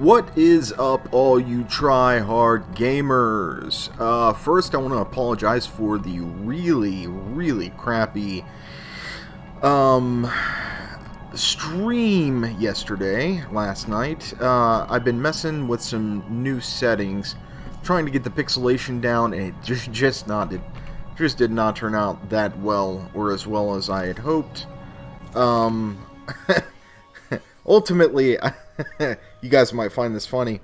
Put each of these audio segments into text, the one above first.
What is up, all you try-hard gamers? First, I want to apologize for the really crappy stream last night. I've been messing with some new settings, trying to get the pixelation down, and it just did not turn out that well, or as well as I had hoped. Ultimately, you guys might find this funny.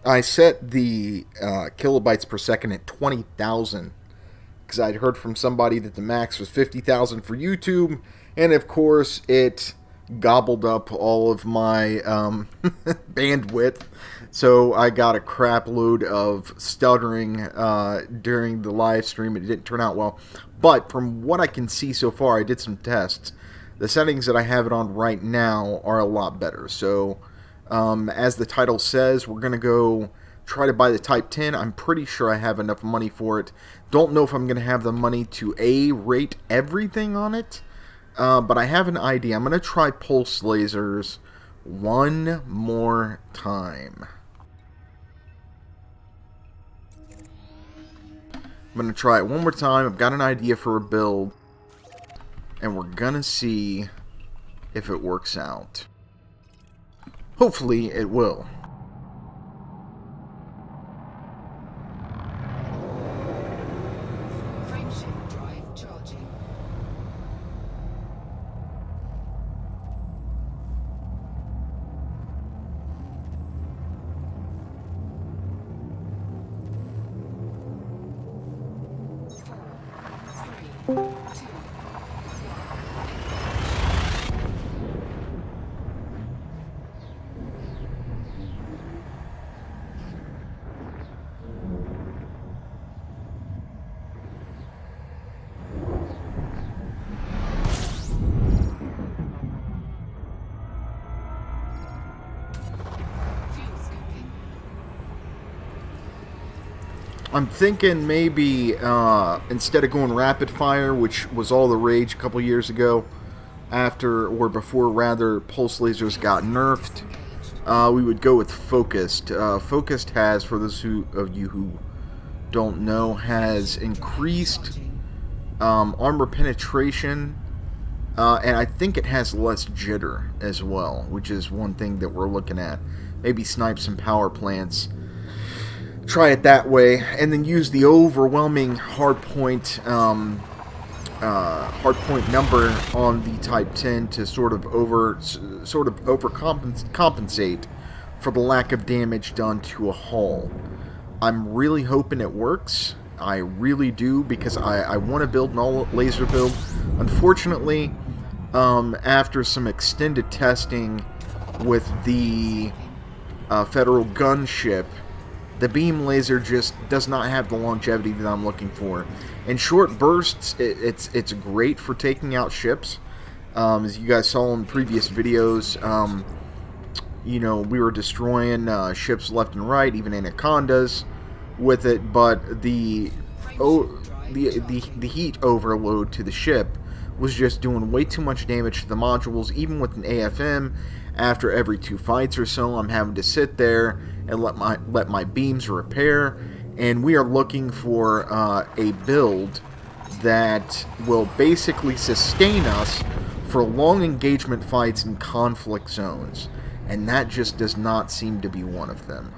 I set the kilobytes per second at 20,000 because I'd heard from somebody that the max was 50,000 for YouTube, and of course it gobbled up all of my bandwidth. So I got a crap load of stuttering during the live stream. It didn't turn out well, but from what I can see so far, I did some tests. The settings that I have it on right now are a lot better. So, as the title says, we're going to go try to buy the Type-10. I'm pretty sure I have enough money for it. Don't know if I'm going to have the money to rate everything on it, but I have an idea. I'm going to try pulse lasers one more time. I'm going to try it one more time. I've got an idea for a build, and we're gonna see if it works out. Hopefully it will. Frameshift drive charging. Four, three, two. I'm thinking maybe instead of going rapid fire, which was all the rage a couple years ago, before pulse lasers got nerfed, we would go with focused. Focused has, for those of you who don't know, has increased armor penetration, and I think it has less jitter as well, which is one thing that we're looking at. Maybe snipe some power plants. Try it that way, and then use the overwhelming hardpoint number on the Type-10 to sort of overcompensate for the lack of damage done to a hull. I'm really hoping it works. I really do, because I want to build an all laser build. Unfortunately, after some extended testing with the federal gunship, the beam laser just does not have the longevity that I'm looking for. In short bursts, it's great for taking out ships. As you guys saw in previous videos, you know, we were destroying ships left and right, even anacondas with it. But the heat overload to the ship was just doing way too much damage to the modules. Even with an AFM, after every 2 fights or so, I'm having to sit there and let my beams repair. And we are looking for a build that will basically sustain us for long engagement fights in conflict zones, and that just does not seem to be one of them.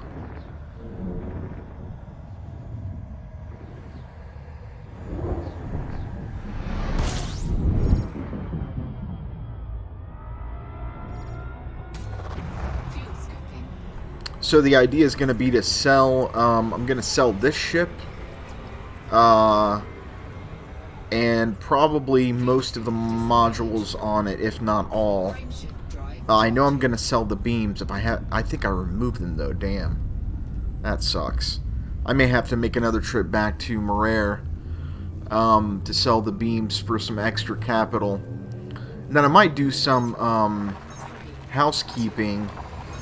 So the idea is going to be to sell, I'm going to sell this ship, and probably most of the modules on it, if not all. I know I'm going to sell the beams. I think I removed them though, damn. That sucks. I may have to make another trip back to Marere to sell the beams for some extra capital. And then I might do some housekeeping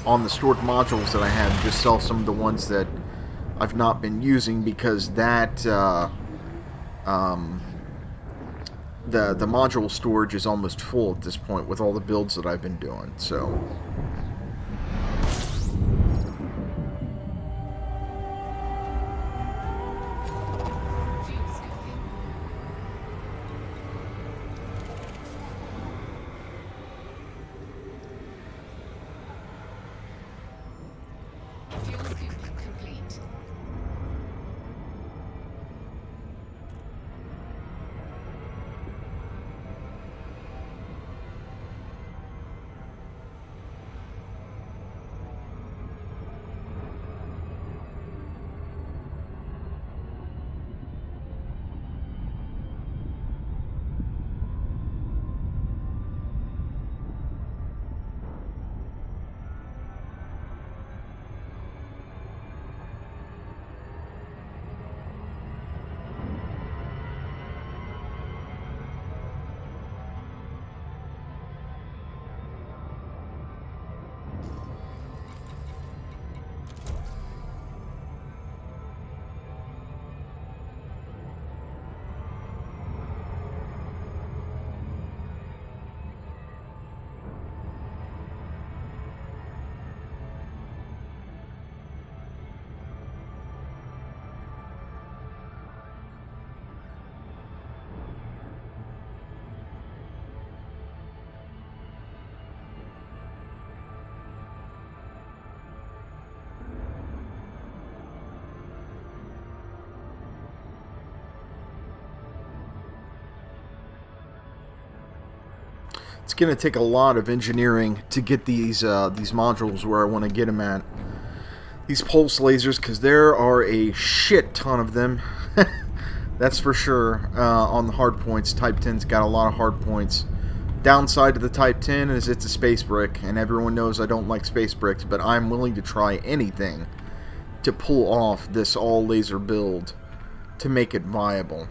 on the stored modules that I have, and just sell some of the ones that I've not been using, because that the module storage is almost full at this point with all the builds that I've been doing. So It's going to take a lot of engineering to get these modules where I want to get them at. These pulse lasers, because there are a shit ton of them. That's for sure. On the hard points, Type 10's got a lot of hard points. Downside to the Type 10 is it's a space brick, and everyone knows I don't like space bricks, but I'm willing to try anything to pull off this all laser build to make it viable.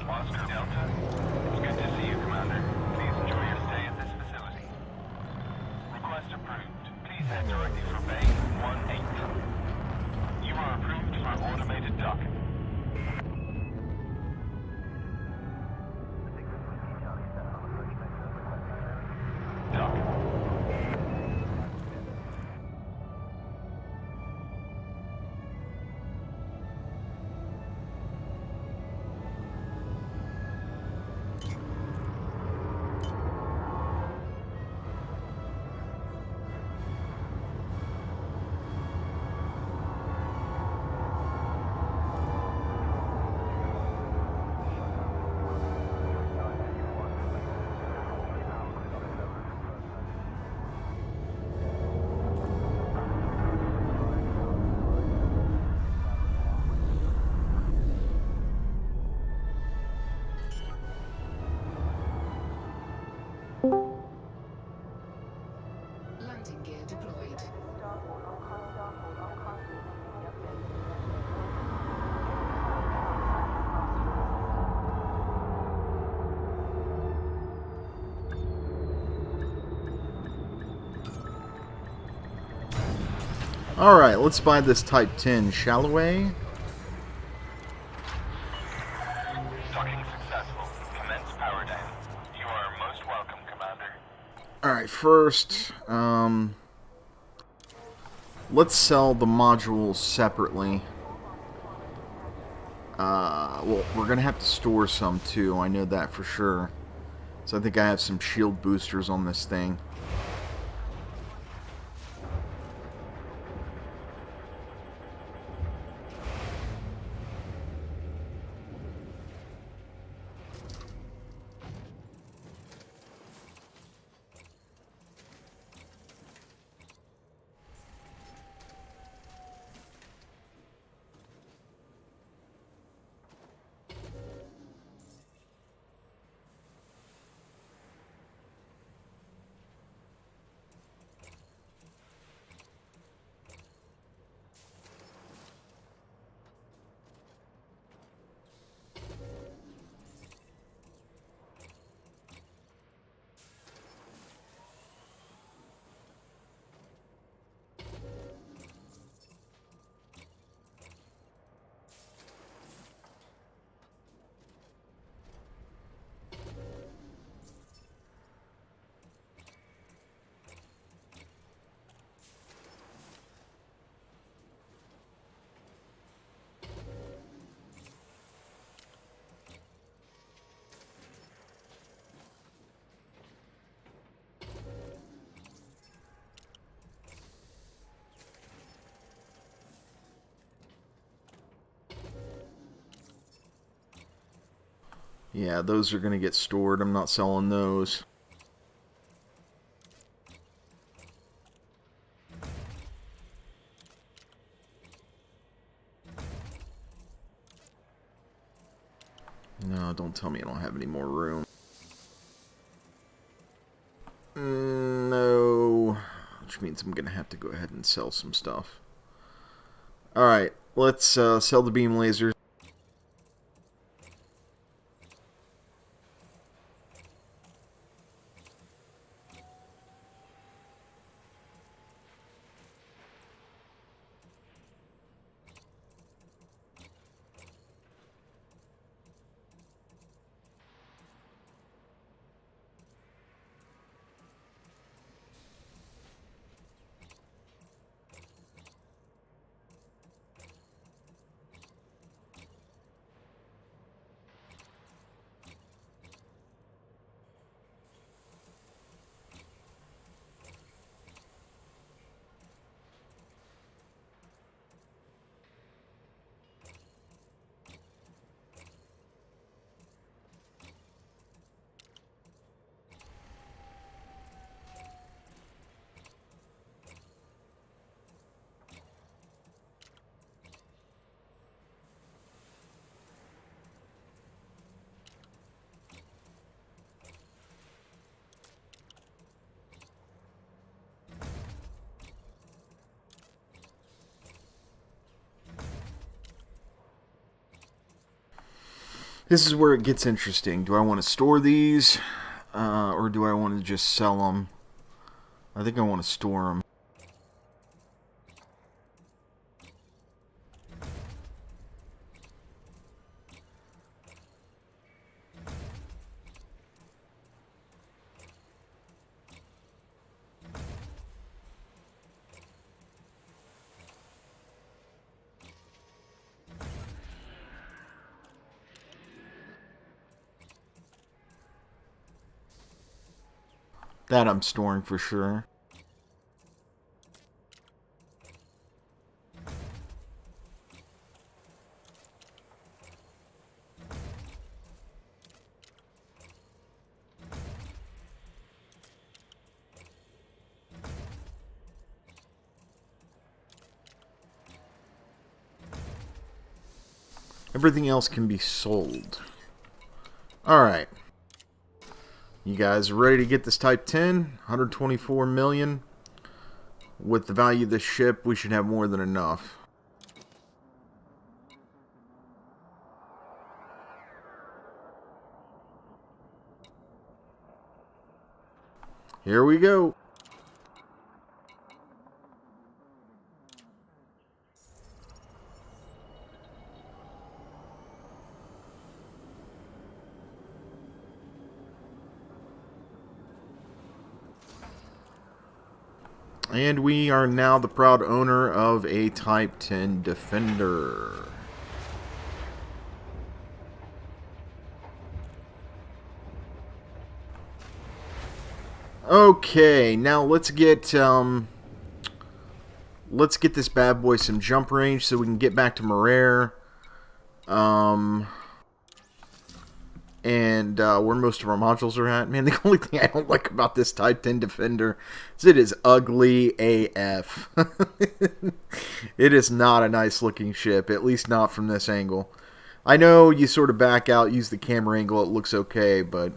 Oscar Delta. It's good to see you, Commander. Please enjoy your stay at this facility. Request approved. Please head directly for Bay 18. You are approved for automated docking. Dock. Landing gear deployed. Alright, let's buy this Type 10, shall we? Docking successful. Commence power down. You are most welcome, Commander. Alright, first, let's sell the modules separately. Well, we're gonna have to store some too, I know that for sure. So I think I have some shield boosters on this thing. Yeah, those are gonna get stored. I'm not selling those. No, don't tell me I don't have any more room. No. Which means I'm gonna have to go ahead and sell some stuff. Alright, let's sell the beam lasers. This is where it gets interesting. Do I want to store these, or do I want to just sell them? I think I want to store them. That I'm storing for sure. Everything else can be sold. Alright. You guys ready to get this Type 10? 124 million. With the value of the ship, we should have more than enough. Here we go. And we are now the proud owner of a Type 10 Defender. Okay, now let's get this bad boy some jump range so we can get back to Marere. And where most of our modules are at. Man, the only thing I don't like about this Type 10 Defender is it is ugly AF. It is not a nice looking ship, at least not from this angle. I know you sort of back out, use the camera angle, it looks okay, but...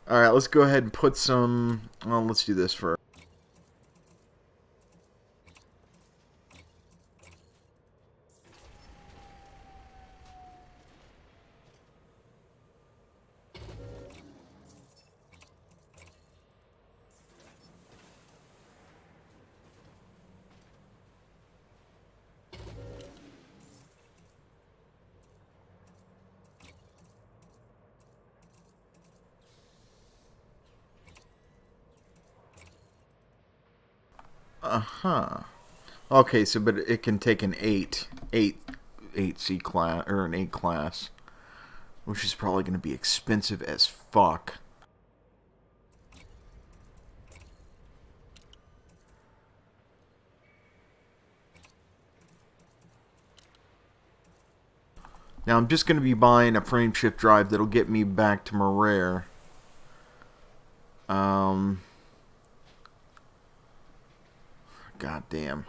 Alright, let's go ahead and put some... Well, let's do this first. Okay, so but it can take an 8C class or an 8 class, which is probably going to be expensive as fuck. Now I'm just going to be buying a frame shift drive that'll get me back to Marere. God damn.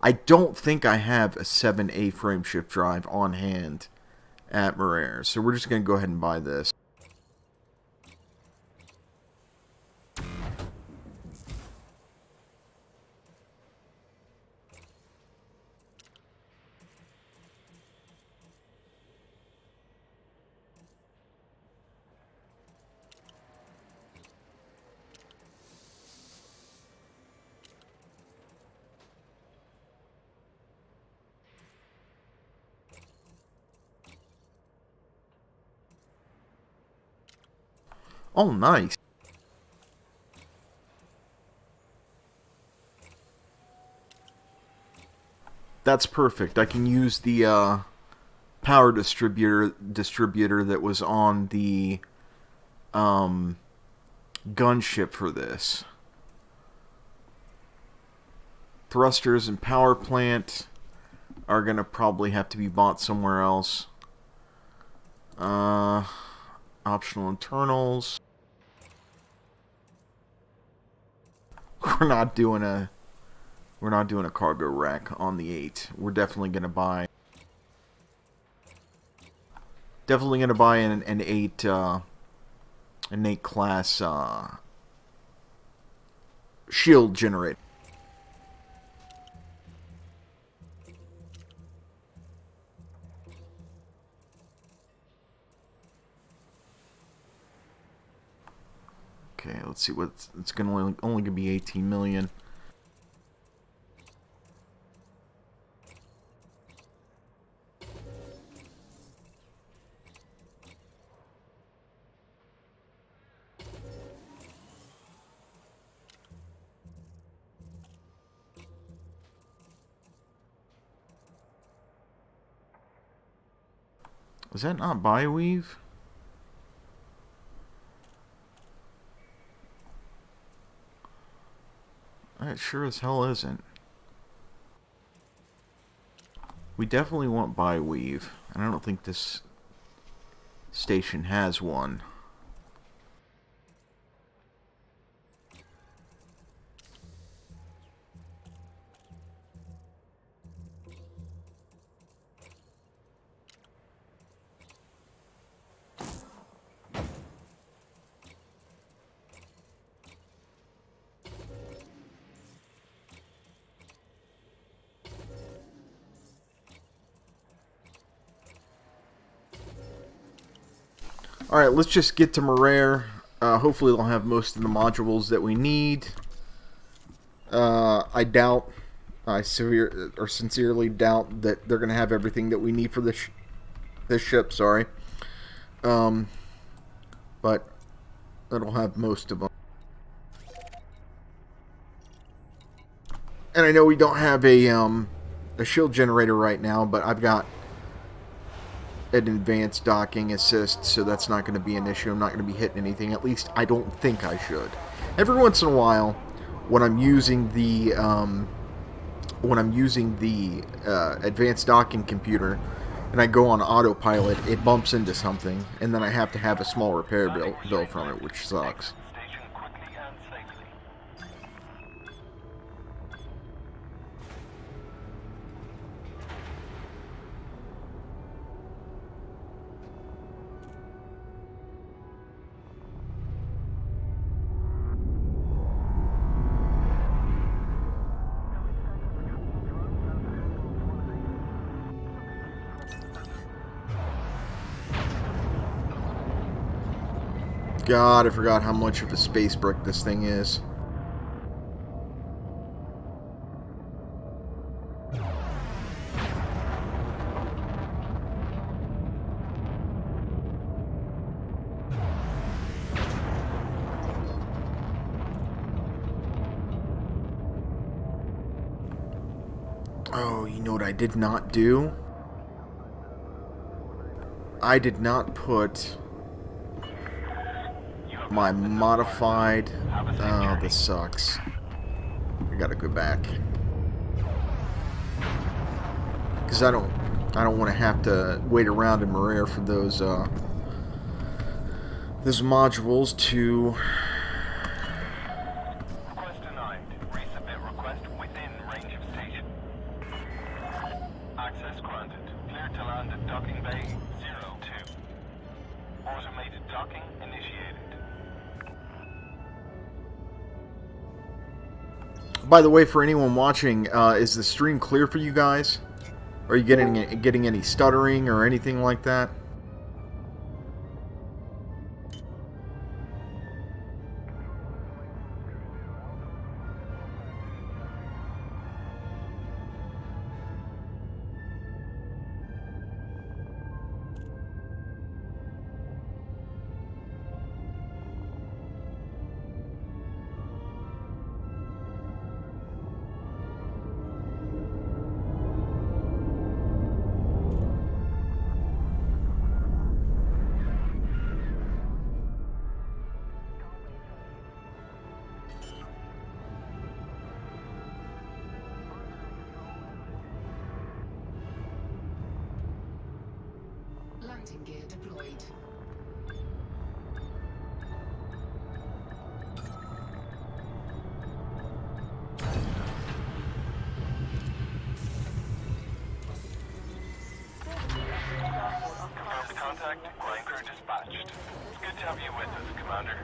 I don't think I have a 7A frame shift drive on hand at Marere, so we're just going to go ahead and buy this. Oh, nice. That's perfect. I can use the power distributor that was on the gunship for this. Thrusters and power plant are gonna probably have to be bought somewhere else. Optional internals. We're not doing a cargo rack on the 8. We're definitely gonna buy an 8 class shield generator. let's see what it's going to only going to be 18 million. Is that not Bioweave? It sure as hell isn't. We definitely want Bioweave, and I don't think this station has one. Alright, let's just get to Marrere. Hopefully they'll have most of the modules that we need. I sincerely doubt that they're going to have everything that we need for this ship, sorry. But it'll have most of them. And I know we don't have a shield generator right now, but I've got an advanced docking assist, so that's not going to be an issue. I'm not going to be hitting anything. At least I don't think I should. Every once in a while, when I'm using the advanced docking computer and I go on autopilot, it bumps into something, and then I have to have a small repair bill from it, which sucks. Station quickly and safely. God, I forgot how much of a space brick this thing is. Oh, you know what I did not do? I did not put my modified... Oh, this sucks. I gotta go back. Because I don't want to have to wait around in Marrere for those modules to... Request denied. Resubmit request within range of station. Access granted. Cleared to land at docking bay 02. Automated docking initiated. By the way, for anyone watching, is the stream clear for you guys? Are you getting any stuttering or anything like that? Landing gear deployed. Confirmed contact. Ground crew dispatched. It's good to have you with us, Commander.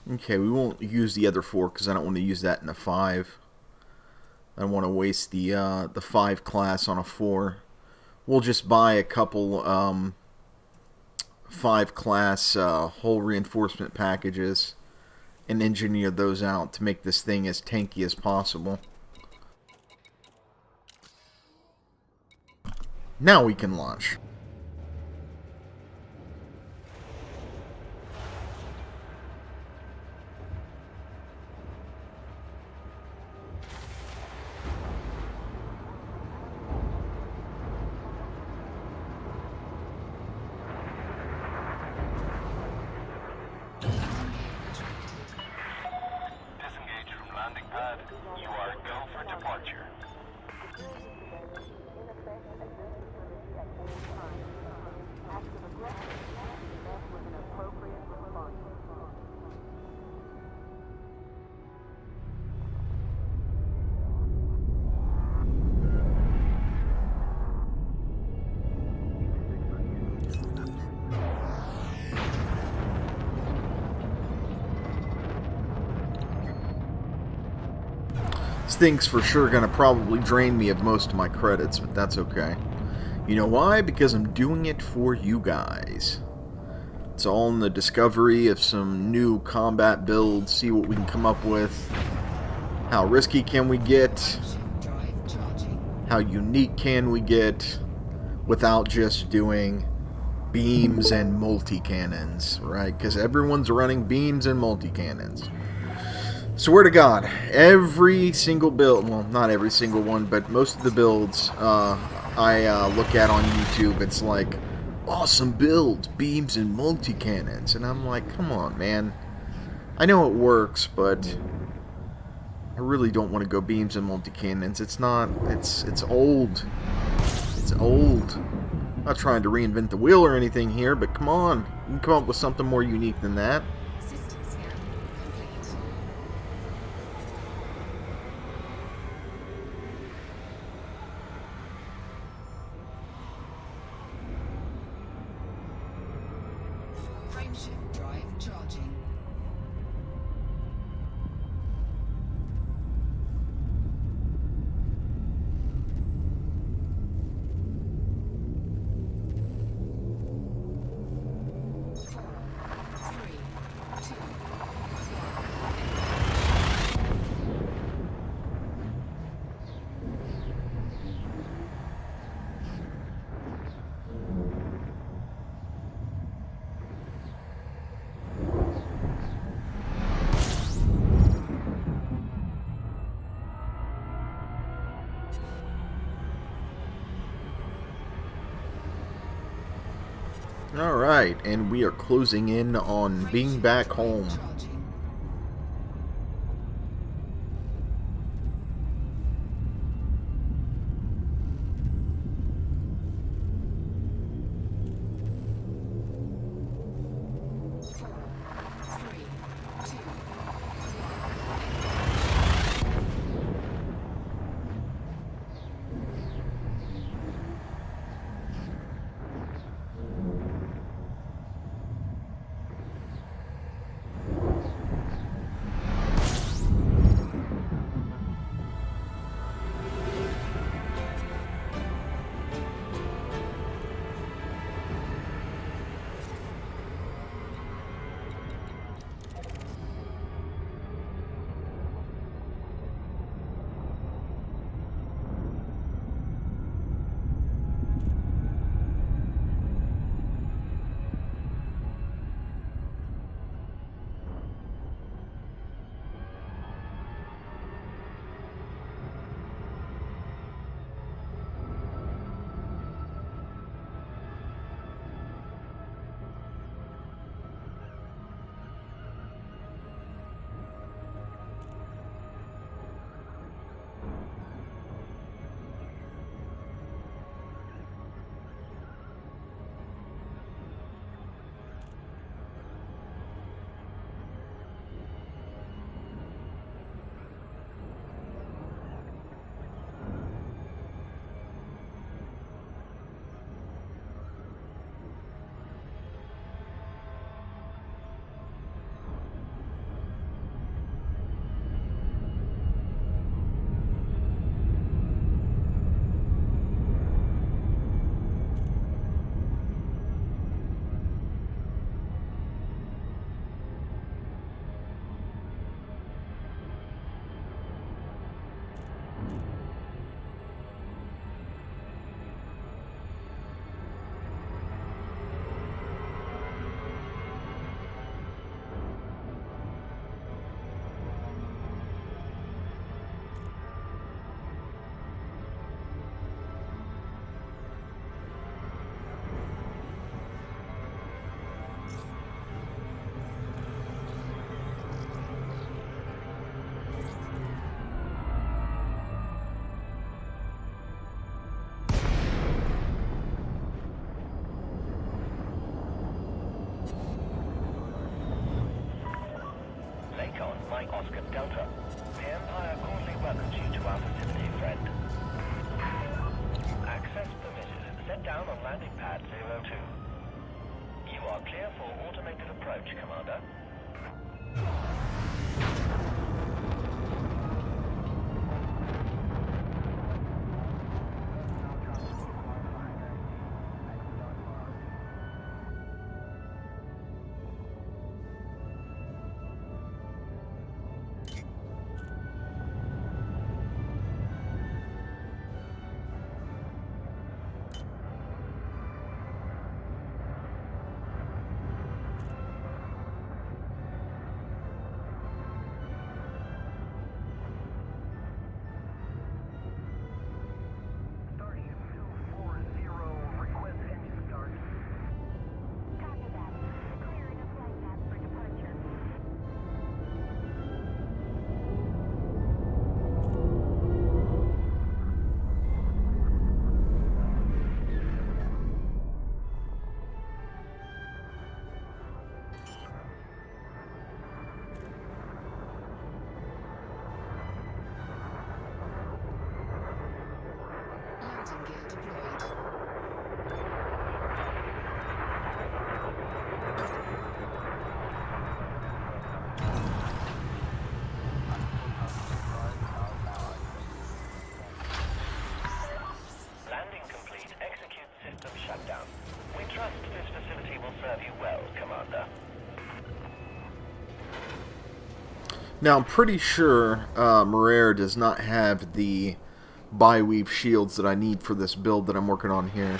Okay, we won't use the other 4 because I don't want to use that in a 5. I don't want to waste the 5 class on a 4. We'll just buy a couple 5 class hull reinforcement packages and engineer those out to make this thing as tanky as possible. Now we can launch. Disengage from landing pad. You are go for departure. This thing's for sure going to probably drain me of most of my credits, but that's okay. You know why? Because I'm doing it for you guys. It's all in the discovery of some new combat builds, see what we can come up with. How risky can we get? Drive charging. How unique can we get without just doing beams and multi-cannons, right? Because everyone's running beams and multi-cannons. Swear to God, every single build, well, not every single one, but most of the builds I look at on YouTube, it's like, awesome builds, beams and multi-cannons. And I'm like, come on, man. I know it works, but I really don't want to go beams and multi-cannons. It's not, it's old. It's old. I'm not trying to reinvent the wheel or anything here, but come on. You can come up with something more unique than that. System scan complete. Frameshift drive charging. Three, two, Alright, and we are closing in on being back home. charging. Three, two, down on landing pad 02. You are clear for automated approach, Commander. Landing gear deployed. Landing complete. Execute system shutdown. We trust this facility will serve you well, Commander. Now, I'm pretty sure Marrere does not have the bi-weave shields that I need for this build that I'm working on here.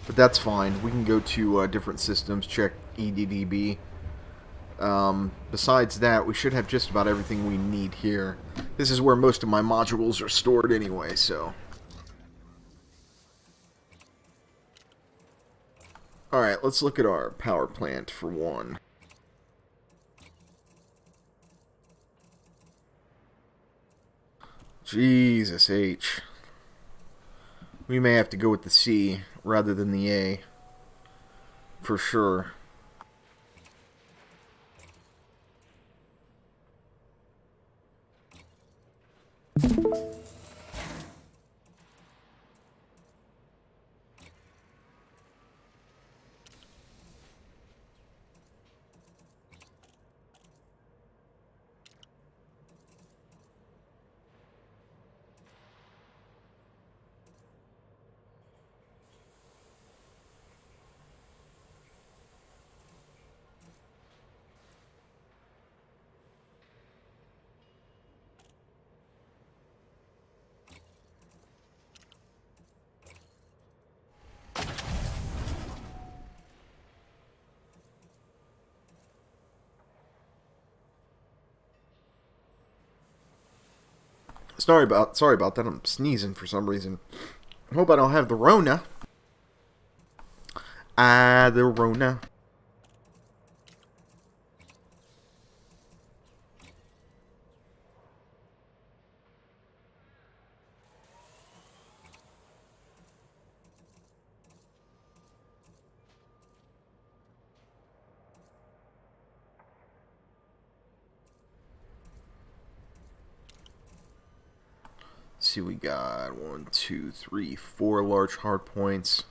But that's fine. We can go to different systems, check EDDB. Besides that, we should have just about everything we need here. This is where most of my modules are stored anyway, so... Alright, let's look at our power plant for one. Jesus H. We may have to go with the C rather than the A. For sure. Sorry about that. I'm sneezing for some reason. I hope I don't have the Rona. The Rona. Let's see, we got 1, 2, 3, 4 large hard points.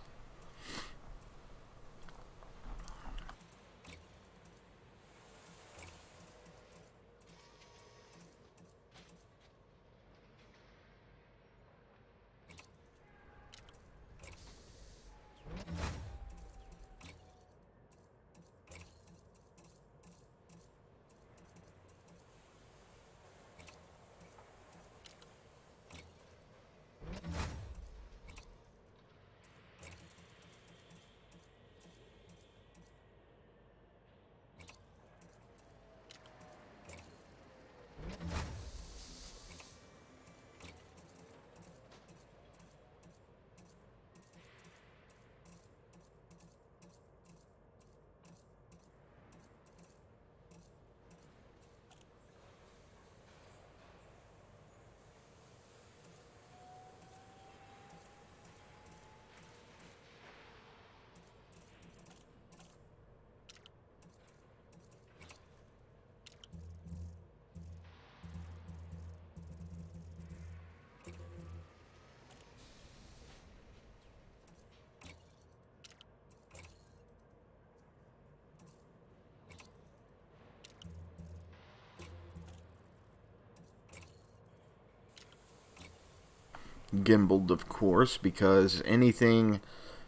Gimbaled, of course, because anything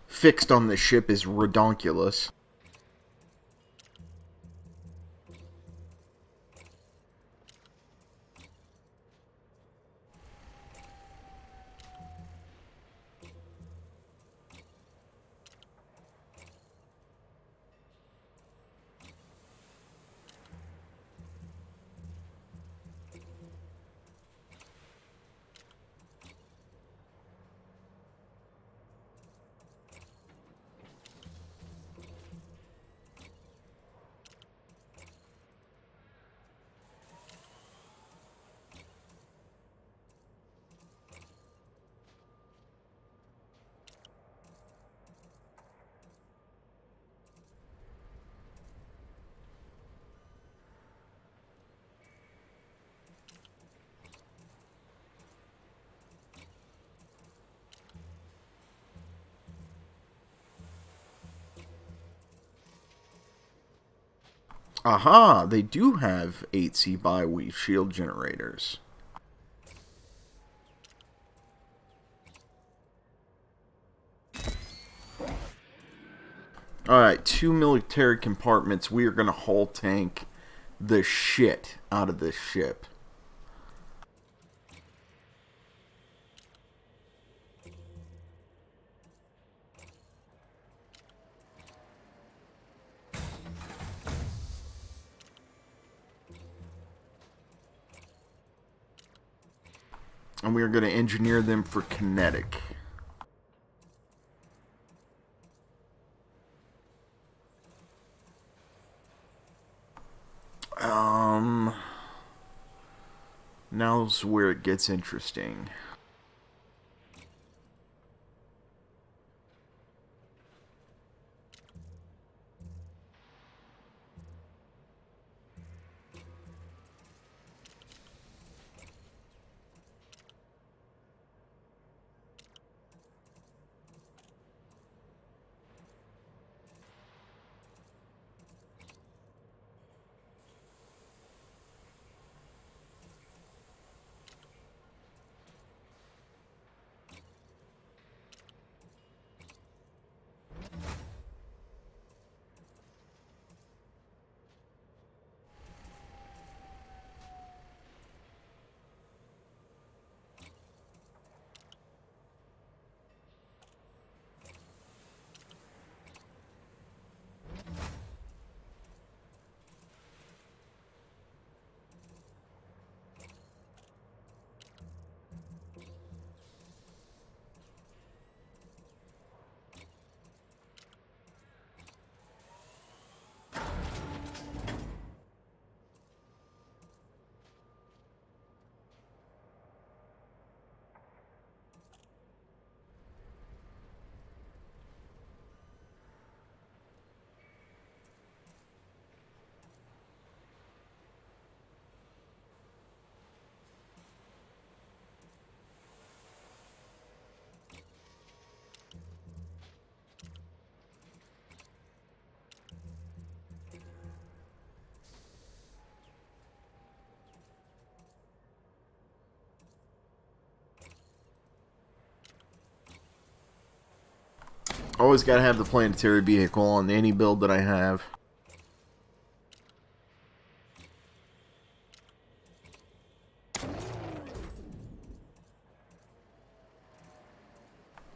fixed on the ship is redonkulous. Aha, they do have 8C bi-weave shield generators. Alright, 2 military compartments. We are going to hull tank the shit out of this ship. And we are going to engineer them for kinetic. Now's where it gets interesting. Always gotta have the planetary vehicle on any build that I have.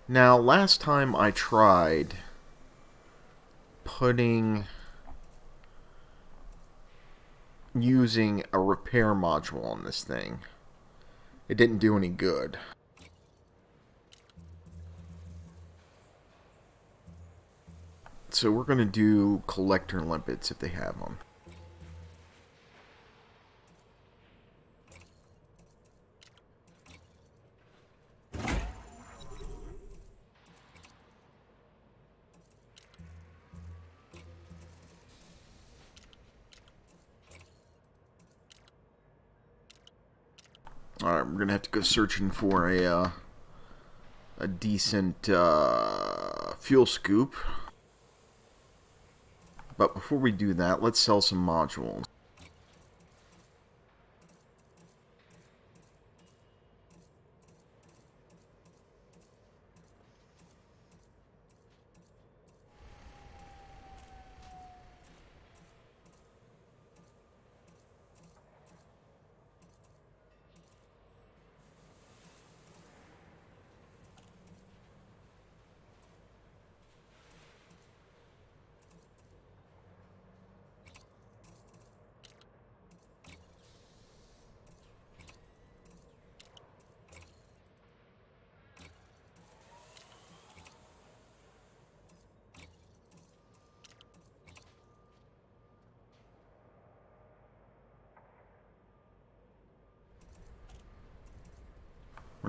Now, last time I tried using a repair module on this thing, it didn't do any good. So we're going to do collector limpets if they have them. Alright, we're going to have to go searching for a decent fuel scoop. But before we do that, let's sell some modules.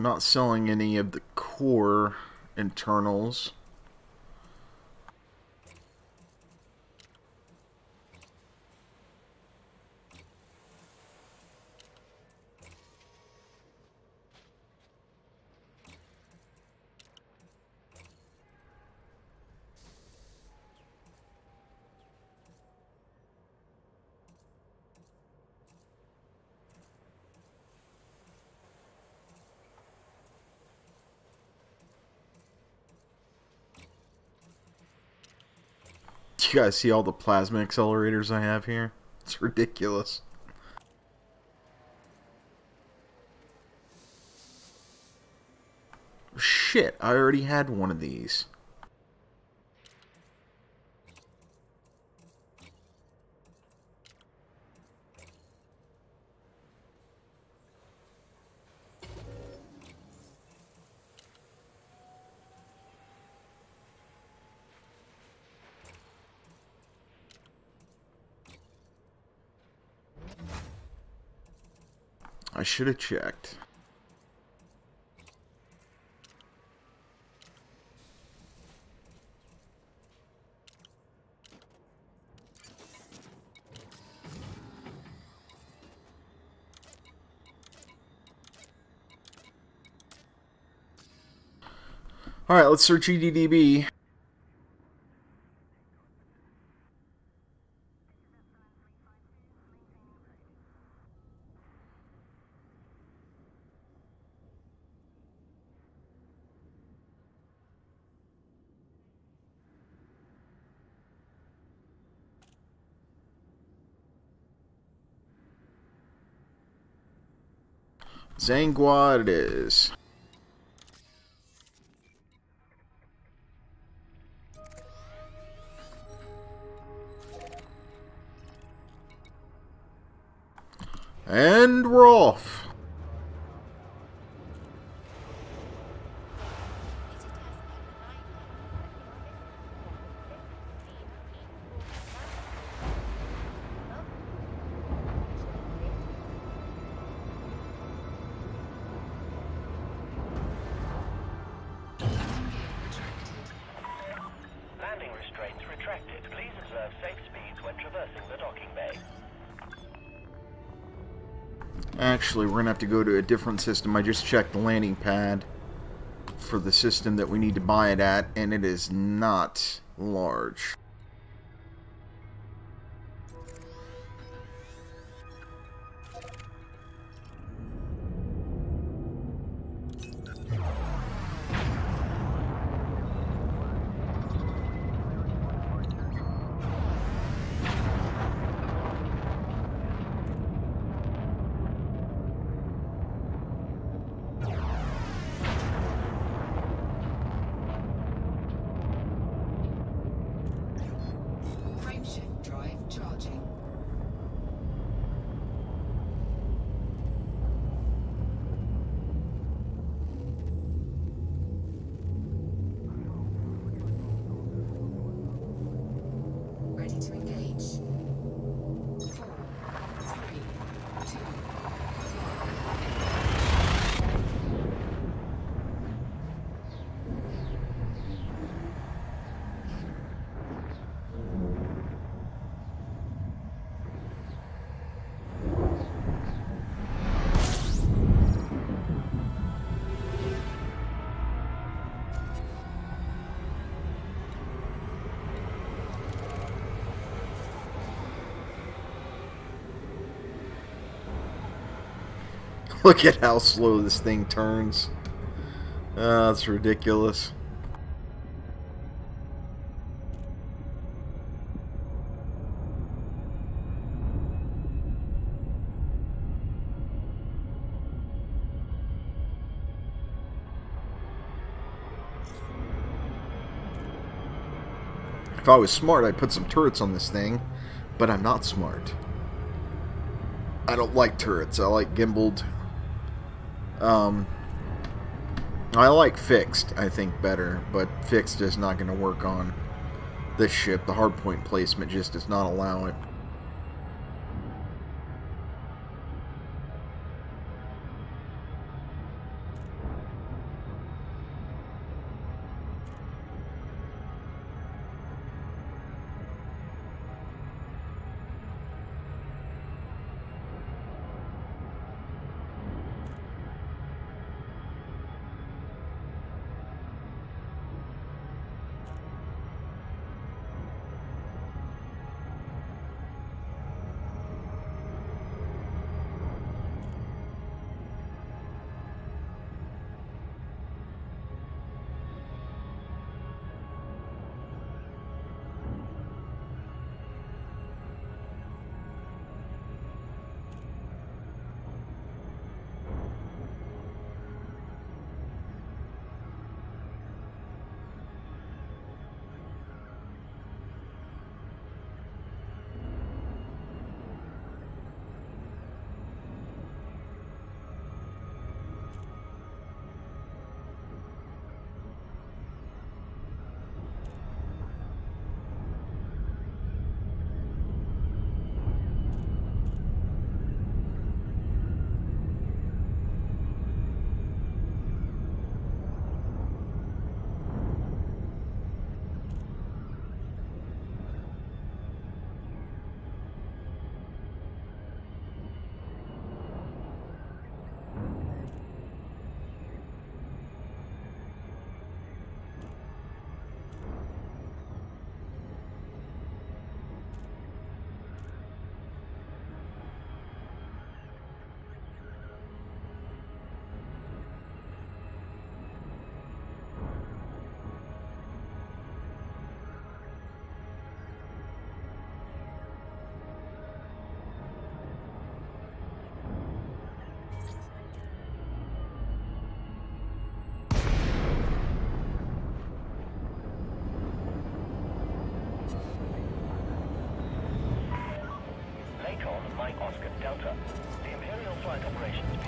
not selling any of the core internals. You guys see all the plasma accelerators I have here? It's ridiculous. Shit, I already had one of these. I should have checked. Alright, let's search EDDB. Zangwa it is. And we're off. Landing restraints retracted. Please observe safe speeds when traversing the docking bay. Actually, we're gonna have to go to a different system. I just checked the landing pad for the system that we need to buy it at, and it is not large. Frameshift drive charging. Ready to engage. 4, 3, 2, 1. Look at how slow this thing turns. That's ridiculous. If I was smart, I'd put some turrets on this thing, but I'm not smart. I don't like turrets. I like gimbaled. I like fixed, I think, better, but fixed is not going to work on this ship. The hardpoint placement just does not allow it.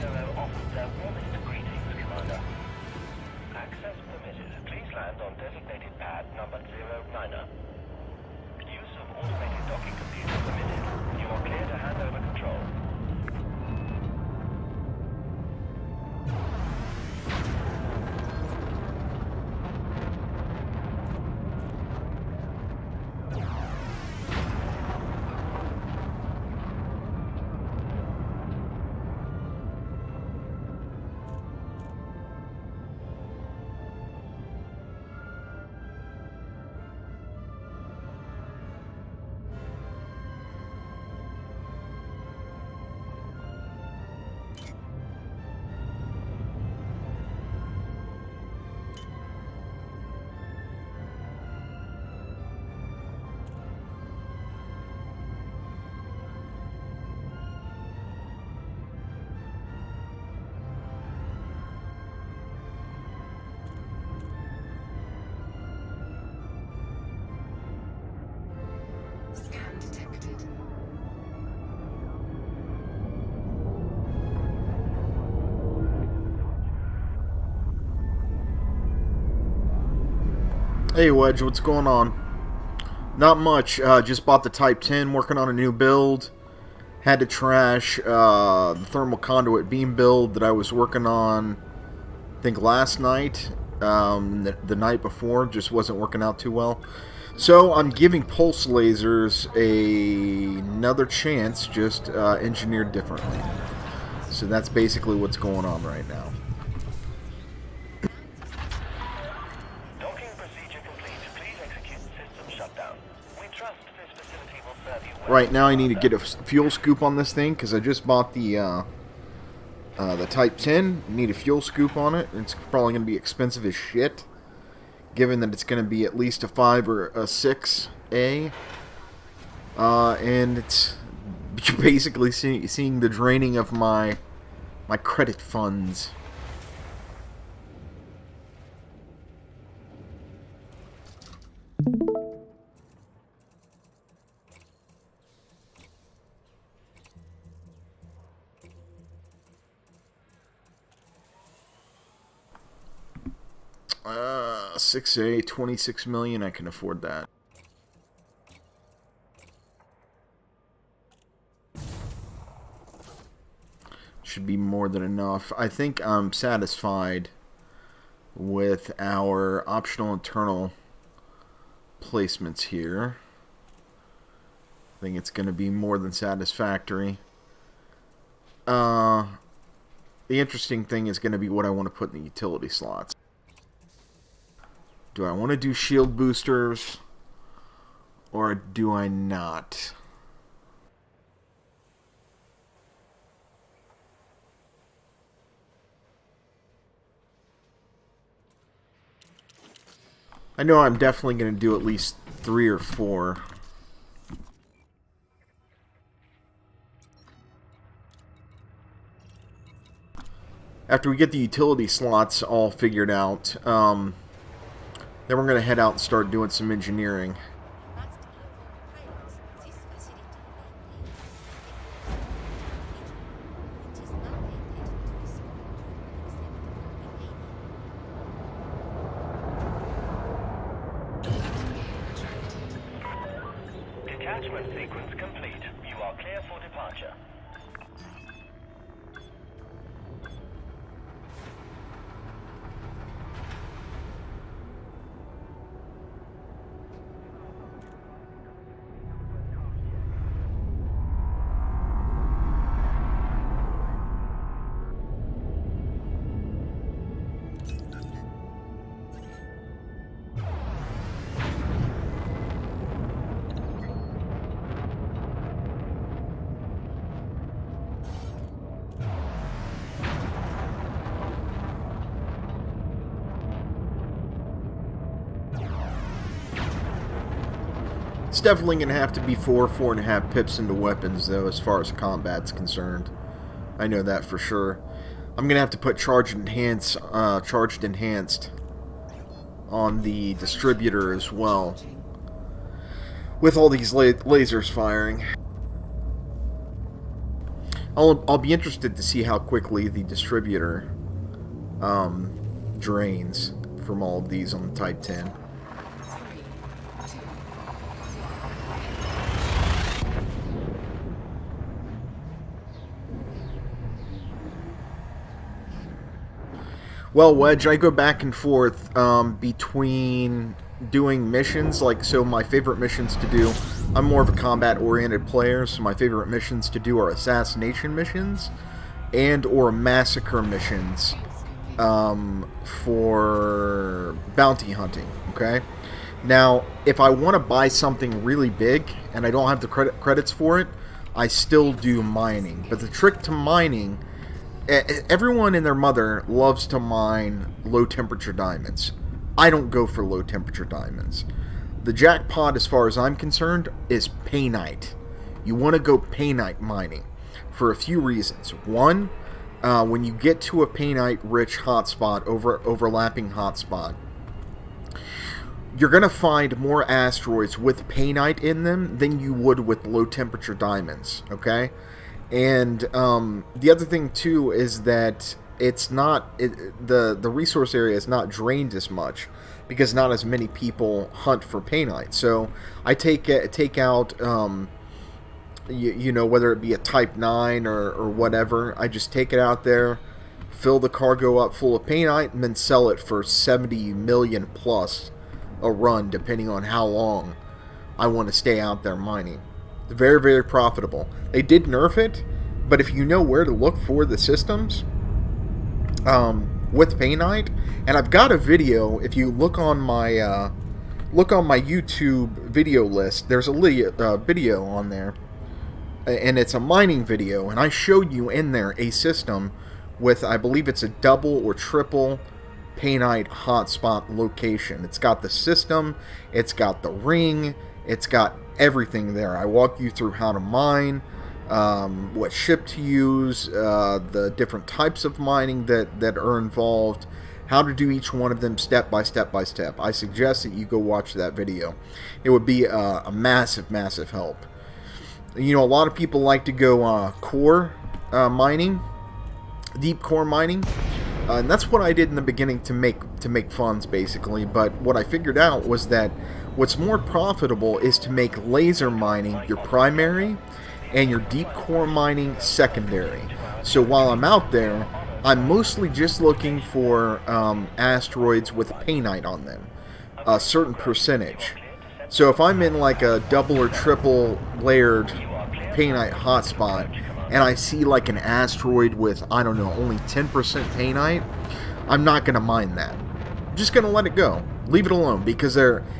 9-0 offers their warmest greetings, Commander. Access permitted. Please land on designated pad number 09er. Use of automated docking computer permitted. You are clear to hand over control. Scan detected. Hey Wedge, what's going on? Not much. Just bought the Type-10, working on a new build. Had to trash the thermal conduit beam build that I was working on, I think last night. The night before, just wasn't working out too well. So I'm giving pulse lasers another chance, just engineered differently. So that's basically what's going on right now. Docking procedure complete. Please execute system shutdown. We trust this facility will serve you well. Right now I need to get a fuel scoop on this thing because I just bought the Type-10. Need a fuel scoop on it. It's probably going to be expensive as shit, given that it's going to be at least a 5 or a 6A. And it's basically seeing the draining of my credit funds. Uh, 6A, 26 million, I can afford that. Should be more than enough. I think I'm satisfied with our optional internal placements here. I think it's going to be more than satisfactory. The interesting thing is going to be what I want to put in the utility slots. Do I want to do shield boosters, or do I not? I know I'm definitely going to do at least 3 or 4. After we get the utility slots all figured out, then we're going to head out and start doing some engineering. Detachment sequence complete. You are clear for departure. It's definitely going to have to be 4.5 pips into weapons, though, as far as combat's concerned. I know that for sure. I'm going to have to put charged enhanced on the distributor as well, with all these lasers firing. I'll be interested to see how quickly the distributor drains from all of these on the Type 10. Well, Wedge, I go back and forth between doing missions. Like, so my favorite missions to do, I'm more of a combat-oriented player, so my favorite missions to do are assassination missions and or massacre missions for bounty hunting, okay? Now, if I want to buy something really big and I don't have the credits for it, I still do mining. But the trick to mining... Everyone and their mother loves to mine low-temperature diamonds. I don't go for low-temperature diamonds. The jackpot, as far as I'm concerned, is painite. You want to go painite mining for a few reasons. One, when you get to a painite-rich hotspot, overlapping hotspot, you're going to find more asteroids with painite in them than you would with low-temperature diamonds, okay? And the other thing too is that it's not the resource area is not drained as much because not as many people hunt for painite. So I take out you know, whether it be a Type 9 or whatever, I just take it out there, fill the cargo up full of painite, and then sell it for 70 million plus a run, depending on how long I want to stay out there mining. Very, very profitable. They did nerf it, but if you know where to look for the systems with painite, and I've got a video. If you look on my YouTube video list, there's a video on there, and it's a mining video, and I showed you in there a system with, I believe it's a double or triple painite hotspot location. It's got the system, it's got the ring, it's got everything there. I walk you through how to mine, what ship to use, the different types of mining that are involved, how to do each one of them step by step by step. I suggest that you go watch that video. It would be a massive, massive help. You know, a lot of people like to go core mining, deep core mining, and that's what I did in the beginning to make funds, basically. But what I figured out was that what's more profitable is to make laser mining your primary and your deep core mining secondary. So while I'm out there, I'm mostly just looking for asteroids with painite on them, a certain percentage. So if I'm in like a double or triple layered painite hotspot and I see like an asteroid with, I don't know, only 10% painite, I'm not going to mine that. I'm just going to let it go. Leave it alone, because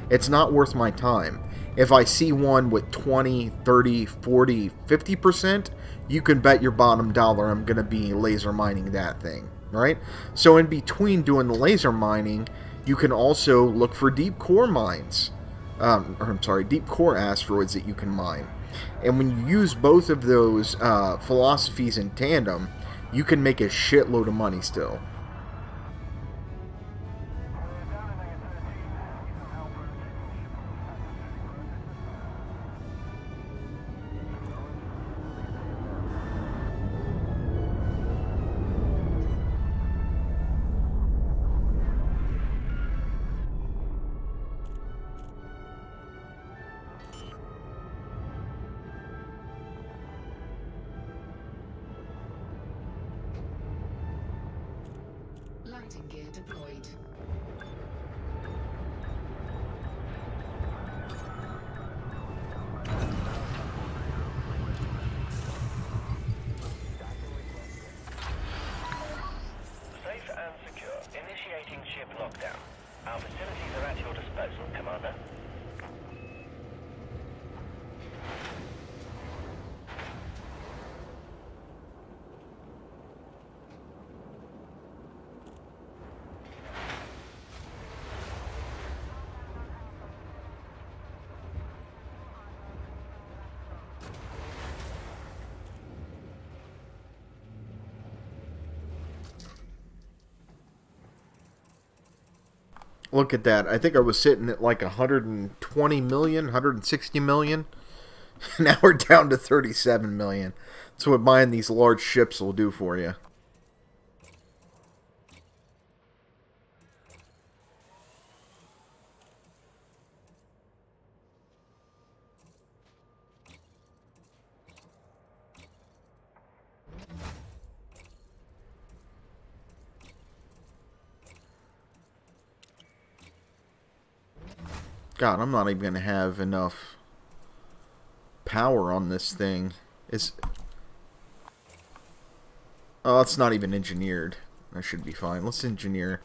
it's not worth my time. If I see one with 20, 30, 40, 50%, you can bet your bottom dollar I'm going to be laser mining that thing, right? So in between doing the laser mining, you can also look for deep core mines. Deep core asteroids that you can mine. And when you use both of those philosophies in tandem, you can make a shitload of money still. Landing gear deployed. Safe and secure. Initiating ship lockdown. Our facilities are at your disposal, Commander. Look at that. I think I was sitting at like 120 million, 160 million. Now we're down to 37 million. That's what buying these large ships will do for you. God, I'm not even going to have enough power on this thing. Oh, it's not even engineered. That should be fine. Let's engineer.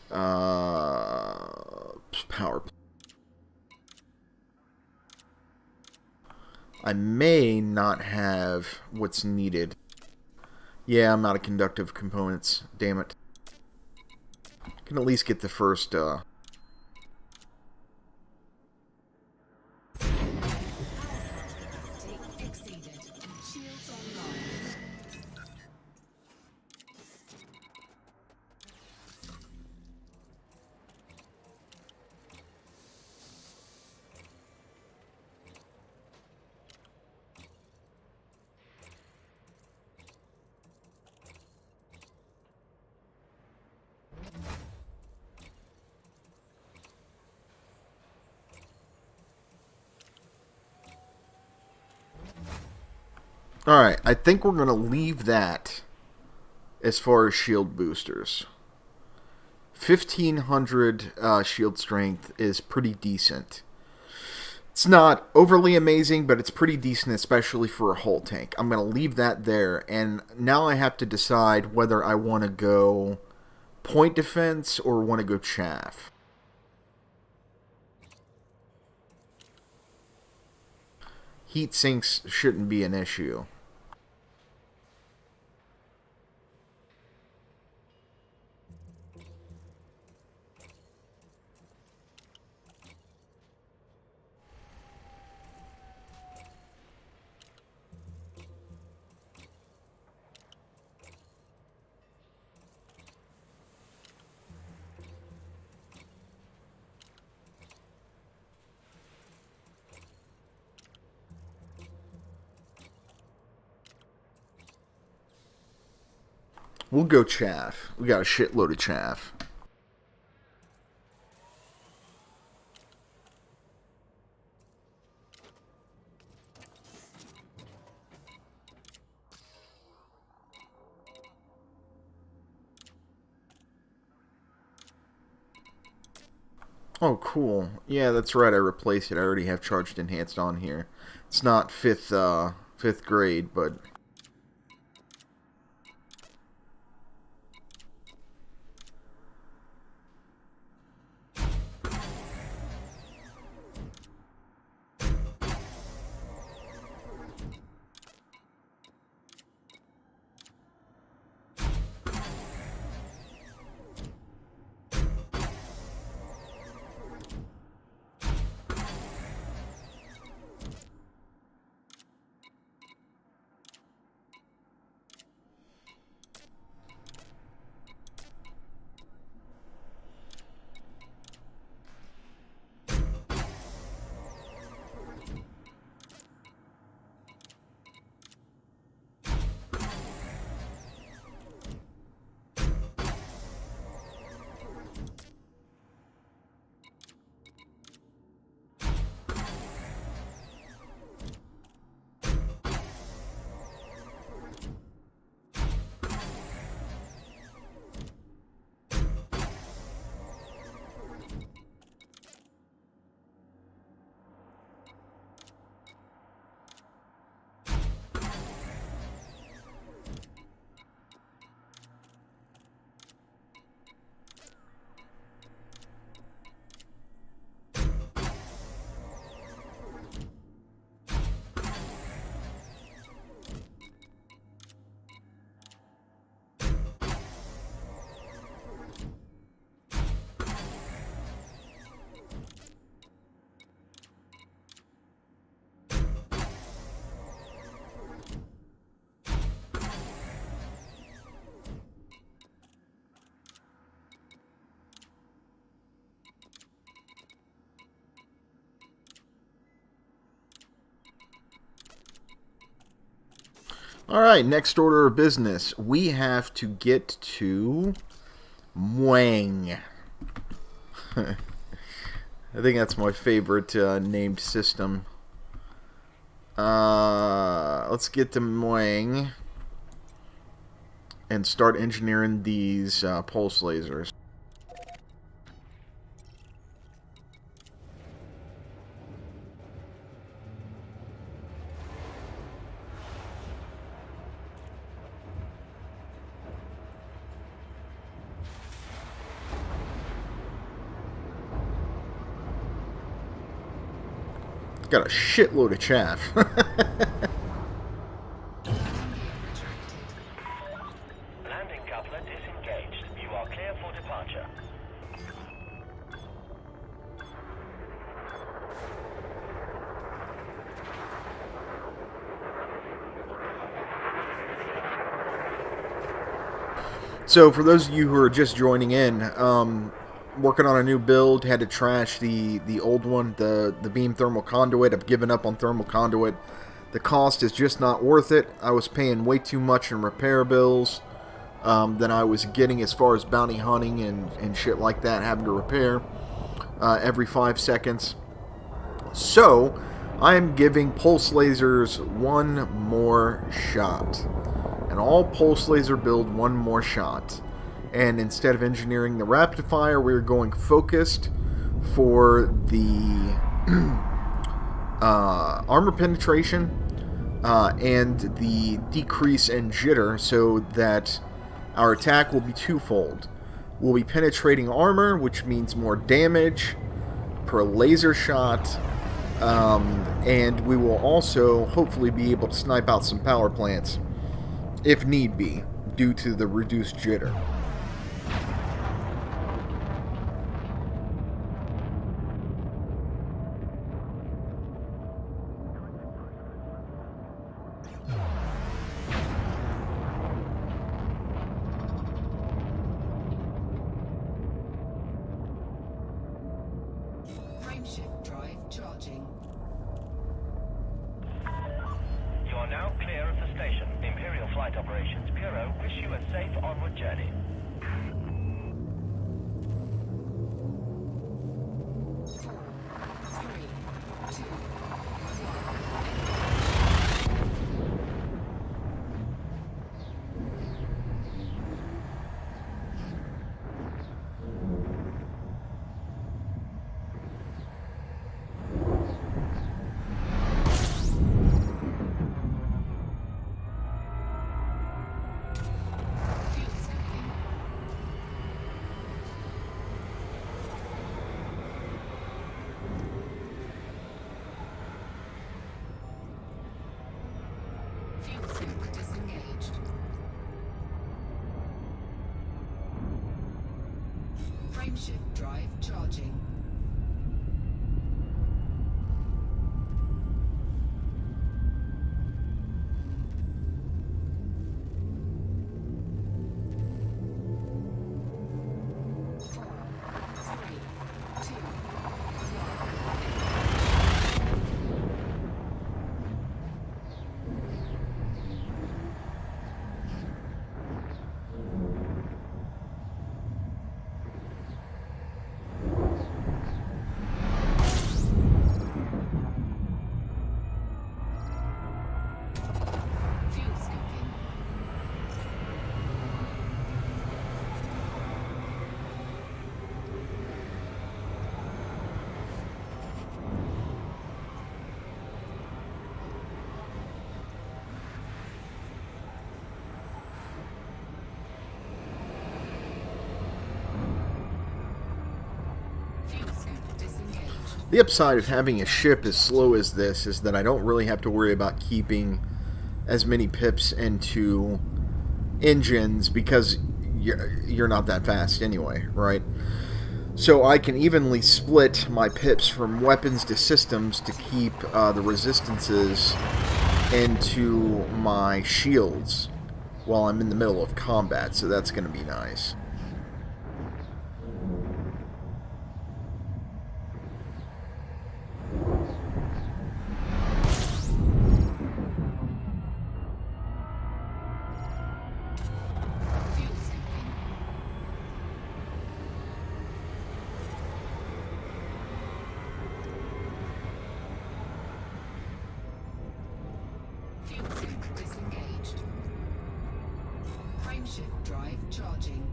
Power. I may not have what's needed. Yeah, I'm out of conductive components. Damn it. Can at least get the first, Exceeded. Shields online. Alright, I think we're going to leave that as far as shield boosters. 1500 shield strength is pretty decent. It's not overly amazing, but it's pretty decent, especially for a hull tank. I'm going to leave that there, and now I have to decide whether I want to go point defense or want to go chaff. Heat sinks shouldn't be an issue. We'll go chaff. We got a shitload of chaff. Oh, cool. Yeah, that's right. I replaced it. I already have Charged Enhanced on here. It's not fifth grade, but Alright, next order of business. We have to get to Mwang. I think that's my favorite named system. Let's get to Mwang and start engineering these pulse lasers. Got a shitload of chaff. Landing coupler disengaged. You are clear for departure. So, for those of you who are just joining in, working on a new build, had to trash the old one, the beam thermal conduit. I've given up on thermal conduit. The cost is just not worth it. I was paying way too much in repair bills than I was getting as far as bounty hunting and shit like that, having to repair every 5 seconds. So, I am giving pulse lasers one more shot. An all pulse laser build, one more shot. And instead of engineering the rapid fire, we're going focused for the armor penetration and the decrease in jitter, so that our attack will be twofold. We'll be penetrating armor, which means more damage per laser shot, and we will also hopefully be able to snipe out some power plants if need be, due to the reduced jitter. Frameshift drive charging. You are now clear of the station. Imperial Flight Operations Bureau wish you a safe onward journey. Fuel scoop disengaged. Frameshift drive charging. The upside of having a ship as slow as this is that I don't really have to worry about keeping as many pips into engines, because you're not that fast anyway, right? So I can evenly split my pips from weapons to systems to keep the resistances into my shields while I'm in the middle of combat, so that's going to be nice. Fuel scoop disengaged. Frameshift drive charging.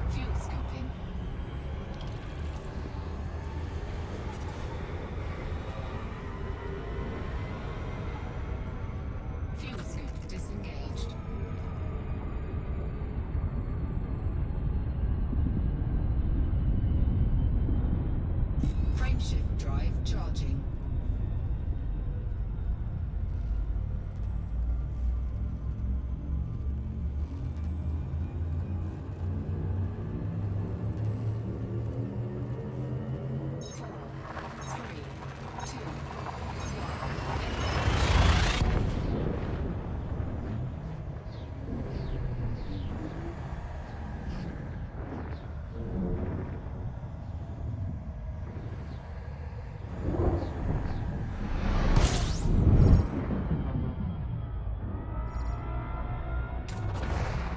Fuel scooping. Fuel scoop disengaged. Frameshift drive charging.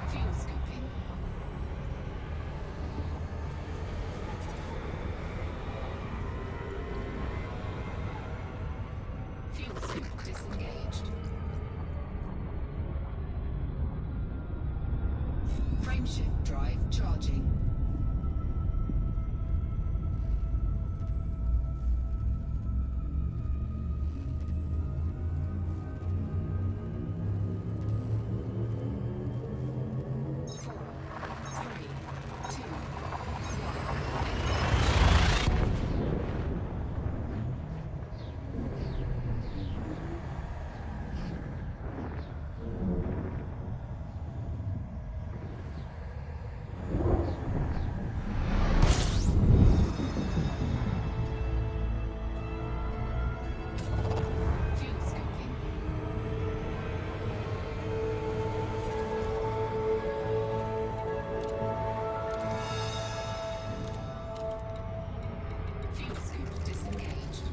Fuel scooping. Fuel scoop disengaged. Frameshift drive charging. Fuel scooping. Fuel scoop disengaged.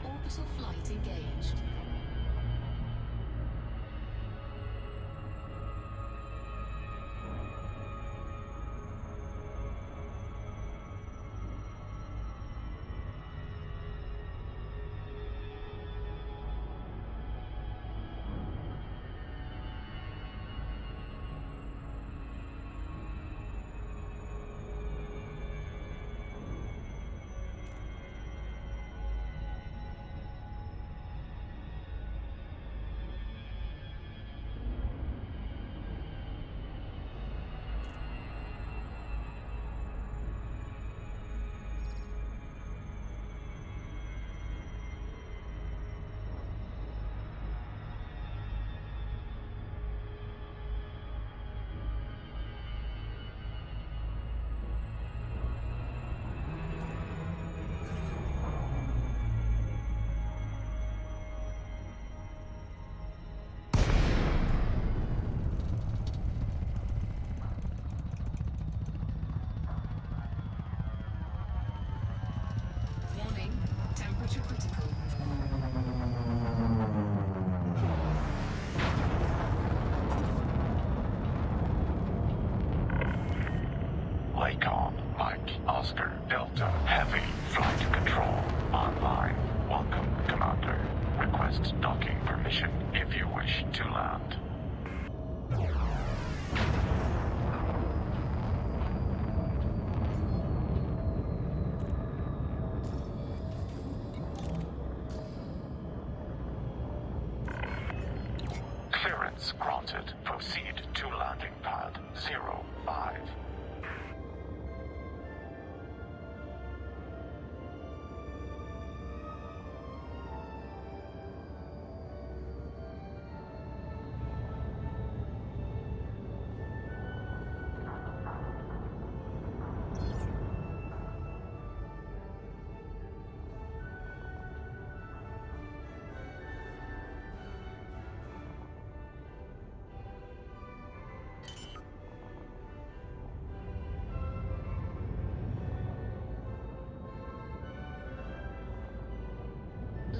Orbital flight engaged. Oscar Delta Heavy Flight Control online. Welcome, Commander. Request docking permission if you wish to land. Clearance granted. Proceed to landing pad 05.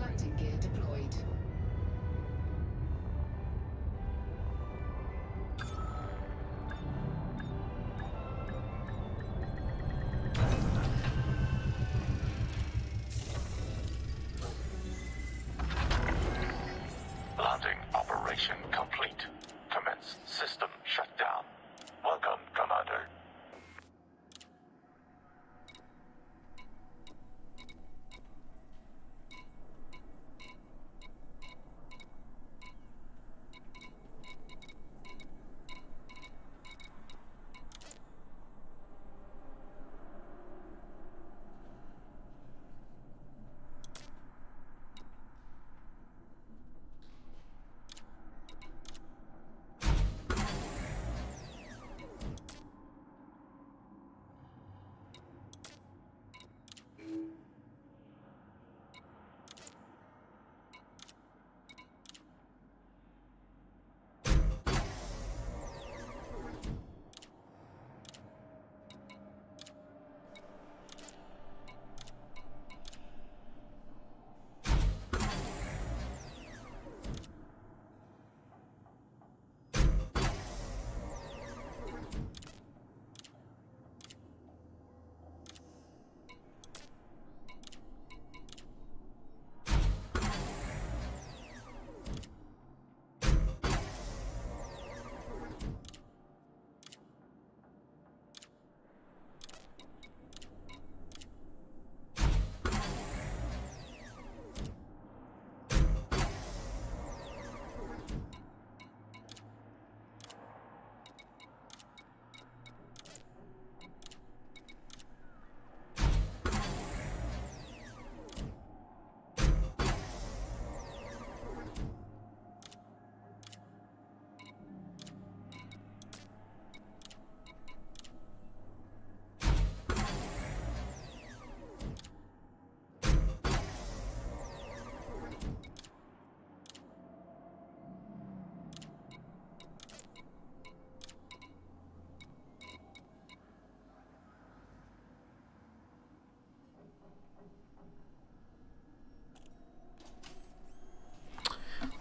Landing gear deployed. Landing operation complete. Commence system shutdown. Welcome, Commander.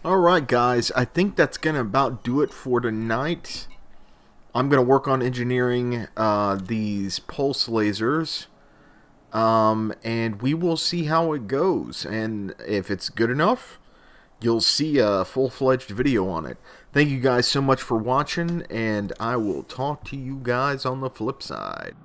Alright guys, I think that's going to about do it for tonight. I'm going to work on engineering these pulse lasers. And we will see how it goes. And if it's good enough, you'll see a full-fledged video on it. Thank you guys so much for watching, and I will talk to you guys on the flip side.